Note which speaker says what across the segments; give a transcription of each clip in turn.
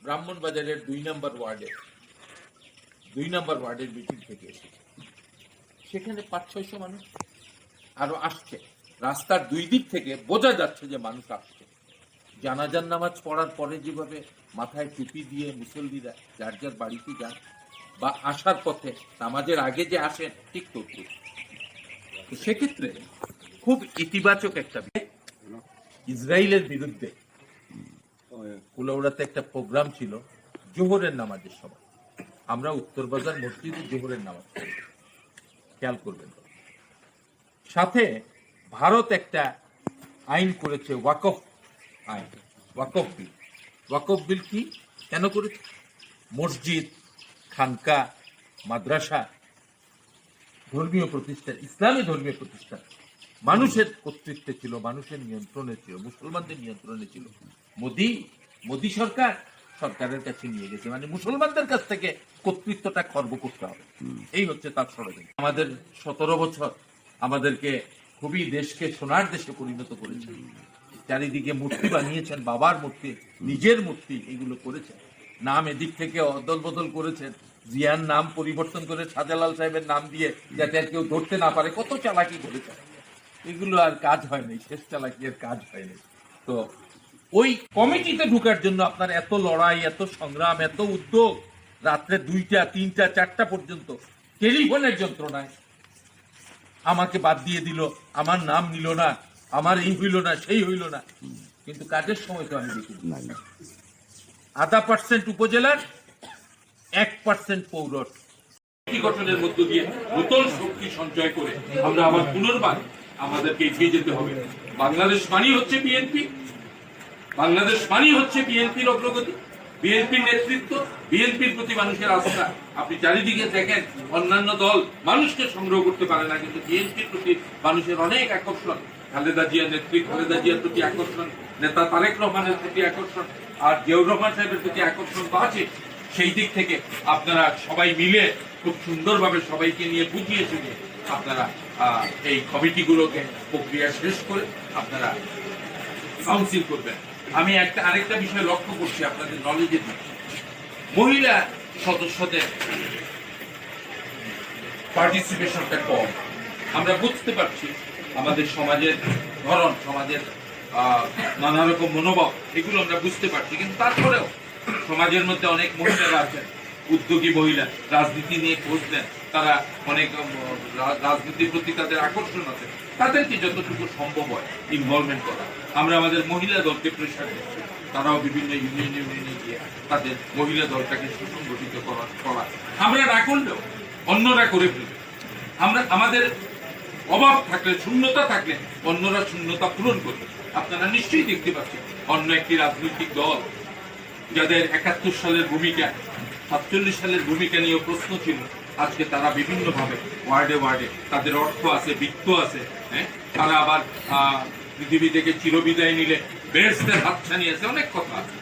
Speaker 1: ব্রাহ্মণবাজারের 2 নম্বর ওয়ার্ডের মিটিং থেকে এসেছে। সেখানে 500-600 মানুষ আরো আসছে। রাস্তার দুই দিক থেকে বোঝা যাচ্ছে যে মানুষ আসছে। জানাজার নামাজ পড়ার পরে যেভাবে মাথায় টুপি দিয়ে মুসল্লিরা যার যার বাড়িতে যান, বা আসার পথে নামাজের আগে যে আসেন, ঠিক তো সেক্ষেত্রে খুব ইতিবাচক একটা ইসরায়েলের বিরুদ্ধে কুলাউড়াতে একটা প্রোগ্রাম ছিল জোহরের নামাজের সময়। আমরা উত্তরবাজার মসজিদে জোহরের নামাজ পড়ি, খেয়াল করবেন। সাথে ভারত একটা আইন করেছে, ওয়াকফ আইন, ওয়াকফ বিল। ওয়াকফ বিল কি কেন করেছে? মসজিদ, খানকা, মাদ্রাসা, ধর্মীয় প্রতিষ্ঠান, ইসলামী ধর্মীয় প্রতিষ্ঠান মানুষের কর্তৃত্বে ছিল, মানুষের নিয়ন্ত্রণে ছিল, মুসলমানদের নিয়ন্ত্রণে ছিল। মোদী সরকারের কাছে নিয়ে গেছে, মানে মুসলমানদের কাছ থেকে কর্তৃত্বটা খর্ব করতে হবে। এই হচ্ছে তার ষড়যন্ত্র। আমাদের 17 বছর আমাদেরকে খুবই দেশকে সোনার দেশে পরিণত করেছে। চারিদিকে মূর্তি বানিয়েছেন, বাবার মূর্তি, নিজের মূর্তি, এগুলো করেছেন। নাম এদিক থেকে অদল বদল করেছেন, জিয়ার নাম পরিবর্তন করে শাহজালাল সাহেবের নাম দিয়ে যাতে আর কেউ ধরতে না পারে, কত চালাকি করেছেন। এগুলো আর কাজ হয়নি, শেষ চালাকি আর কাজ হয়নি। তো ওই কমিটিতে ঢুকার জন্য আপনার এত লড়াই, এত সংগ্রাম, এত উদ্যোগ, রাত্রে 2টা, 3টা, 4টা পর্যন্ত টেলিফোনের যন্ত্রণায় আমাকে বাদ দিয়ে দিল, আমার নাম নিল না, আমার এই হইল না, সেই হইল না। কিন্তু কাজের সময় তো আমি দেখি 0.5% উপজেলার, 1% পৌর গঠনের মধ্য দিয়ে নতুন শক্তি সঞ্চয় করে আমরা আবার পুনর্বার আমাদেরকে এগিয়ে যেতে হবে। বাংলাদেশ মানি হচ্ছে বিএনপি, বাংলাদেশ মানি হচ্ছে বিএনপির অগ্রগতি, বিএনপির নেতৃত্ব, বিএনপির প্রতি মানুষের আস্থা। আপনি চারিদিকে দেখেন অন্যান্য দল মানুষকে সংগ্রহ করতে পারে না, কিন্তু বিএনপির প্রতি মানুষের অনেক আকর্ষণ। খালেদা জিয়ার নেতৃত্ব, খালেদা জিয়ার প্রতি আকর্ষণ, নেতা তারেক রহমানের প্রতি আকর্ষণ, আর জিয়াউর রহমান সাহেবের প্রতি আকর্ষণ তো আছে। সেই দিক থেকে আপনারা সবাই মিলে খুব সুন্দরভাবে সবাইকে নিয়ে বুঝিয়ে শুনিয়ে আপনারা এই কমিটিগুলোকে প্রক্রিয়া শেষ করে আপনারা কাউন্সিল করবেন। আমি আরেকটা বিষয় লক্ষ্য করছি আপনাদের নলেজে দিচ্ছি, মহিলা সদস্যদের পার্টিসিপেশনটা কম। আমরা বুঝতে পারছি আমাদের সমাজের ধরন, সমাজের নানা রকম মনোভাব, এগুলো আমরা বুঝতে পারছি। কিন্তু তারপরেও সমাজের মধ্যে অনেক মহিলারা আছেন, উদ্যোগী মহিলা, রাজনীতি নিয়ে খোঁজ দেন, তারা অনেক রাজনীতির প্রতি তাদের আকর্ষণ আছে, তাদেরকে যতটুকু সম্ভব হয় ইনভলভমেন্ট করা। আমরা আমাদের মহিলা দলকে প্রেশার দিচ্ছি, তারাও বিভিন্ন ইউনিয়নে গিয়ে তাদের মহিলা দলটাকে সুসংগঠিত করা। আমরা না করলেও অন্যরা করে ফেলবে। আমাদের অভাব থাকলে, শূন্যতা থাকলে অন্যরা শূন্যতা পূরণ করবে। আপনারা নিশ্চয়ই দেখতে পাচ্ছেন অন্য একটি রাজনৈতিক দল যাদের 71 সালের ভূমিকা, 47 সালের ভূমিকা নিয়ে প্রশ্ন ছিল, আজকে তারা বিভিন্ন ভাবে ওয়ার্ডে ওয়ার্ডে তাদের অর্থ আছে, বৃত্ত আছে, হ্যাঁ, তারা আবার পৃথিবী থেকে চিরবিদায় নিলে বেহেশতের হাতছানি আছে, অনেক কথা আছে।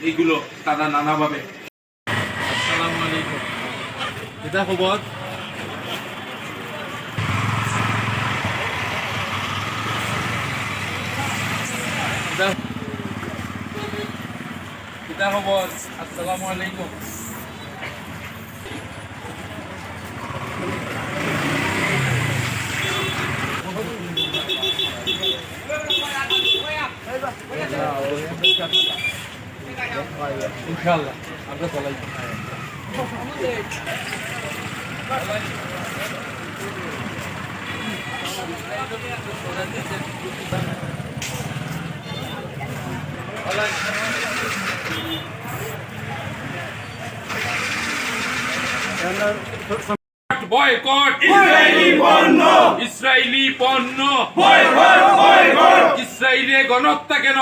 Speaker 1: এইগুলো তারা নানাভাবে। আসসালামু আলাইকুম। এটা খবর আসসালামু আলাইকুম। ইনশাআল্লাহ আমরা চলাই। বয়কট ইসরায়েলি পণ্য, ইসরায়েলে গণহত্যা কেন,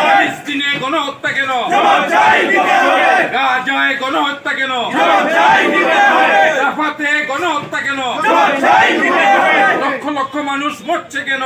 Speaker 1: ফিলিস্তিনে গণহত্যা কেন, গাজায় গণহত্যা কেন, রাফাতে গণহত্যা কেন, লক্ষ লক্ষ মানুষ মরছে কেন?